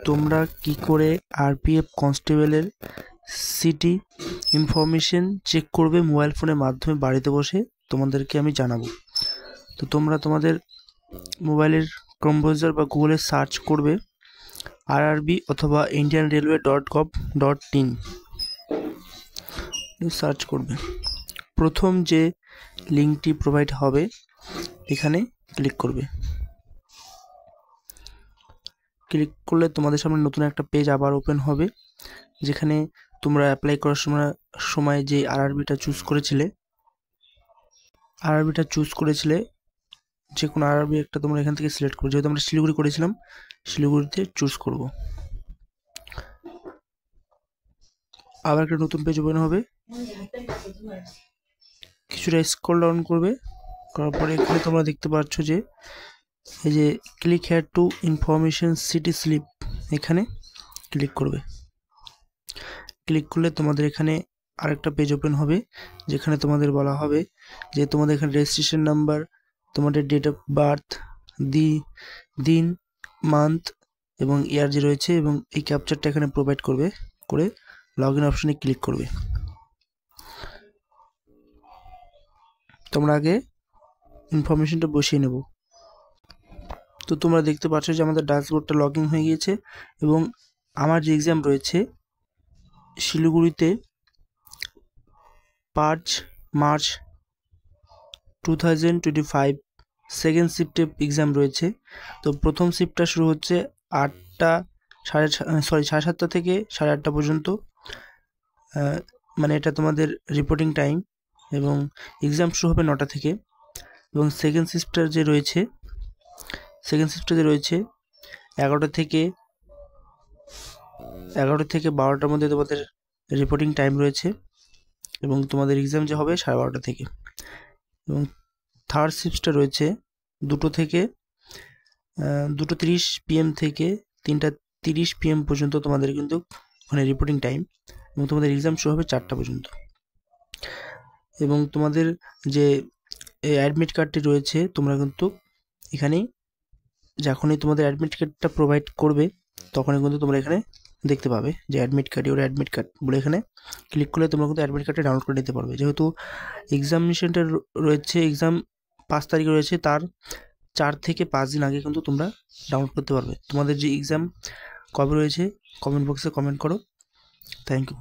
তোমরা কি করে আরপিএফ কনস্টেবলের সিটি ইনফরমেশন চেক করবে মোবাইল ফোনের মাধ্যমে বাড়িতে বসে তোমাদেরকে আমি জানাবো। তো তোমরা তোমাদের মোবাইলের ক্রোম ব্রাউজার বা গুগলে সার্চ করবে আরআরবি অথবা indianrailway.gov.in সার্চ করবে। প্রথম যে লিঙ্কটি প্রোভাইড হবে এখানে ক্লিক করবে। ক্লিক করলে তোমাদের সামনে নতুন একটা পেজ আবার ওপেন হবে, যেখানে তোমরা অ্যাপ্লাই করার সময় যে আরআরবিটা চুজ করেছিলে যে কোনো আরআরবি একটা তোমরা এখান থেকে সিলেক্ট করো। যেহেতু আমরা শিলিগুড়ি করেছিলাম, শিলিগুড়িতে চুজ করব। আবার একটা নতুন পেজ ওপেন হবে, কিছুটা স্ক্রল ডাউন করবে, করার পরে এখানে তোমরা দেখতে পাচ্ছ যে এই যে click here to information city slip, এখানে ক্লিক করবে। ক্লিক করলে তোমাদের এখানে আরেকটা পেজ ওপেন হবে, যেখানে তোমাদের বলা হবে যে তোমাদের এখানে রেজিস্ট্রেশন নাম্বার, তোমাদের ডেট অফ বার্থ, দিন, মান্থ এবং ইয়ার যে রয়েছে, এবং এই ক্যাপচারটা এখানে প্রোভাইড করে লগ ইন অপশনে ক্লিক করবে। তোমরা আগে ইনফরমেশনটা বসিয়ে নেব। তো তোমরা দেখতে পাচ্ছ যে আমাদের ড্যাশবোর্ডটা লগ ইন হয়ে গিয়েছে, এবং আমার যে এক্সাম রয়েছে শিলিগুড়িতে 5 মার্চ 2025 সেকেন্ড শিফটে এক্সাম রয়েছে। তো প্রথম শিফটটা শুরু হচ্ছে 7:30 থেকে 8:30 পর্যন্ত, মানে এটা তোমাদের রিপোর্টিং টাইম, এবং এক্সাম শুরু হবে 9টা থেকে। এবং সেকেন্ড শিফটটা যে রয়েছে 11টা থেকে 12টার মধ্যে তোমাদের রিপোর্টিং টাইম রয়েছে, এবং তোমাদের এক্সাম যে হবে 12:30 থেকে। এবং থার্ড শিফটটা রয়েছে 2:30 PM থেকে 3:30 PM পর্যন্ত তোমাদের কিন্তু ওখানে রিপোর্টিং টাইম, এবং তোমাদের এক্সাম শুরু হবে 4টা পর্যন্ত। এবং তোমাদের যে অ্যাডমিট কার্ডটি রয়েছে, তোমরা কিন্তু এখানেই যখনই তোমাদের অ্যাডমিট কার্ডটা প্রোভাইড করবে তখনই কিন্তু তোমরা এখানে দেখতে পাবে যে অ্যাডমিট কার্ড বলে এখানে ক্লিক করলে তোমরা কিন্তু অ্যাডমিট কার্ডটা ডাউনলোড করে নিতে পারবে। যেহেতু এক্সামিনেশনটা রয়েছে, এক্সাম 5 তারিখে রয়েছে, তার 4 থেকে 5 দিন আগে কিন্তু তোমরা ডাউনলোড করতে পারবে। তোমাদের যে এক্সাম কবে রয়েছে কমেন্ট বক্সে কমেন্ট করো। Thank you.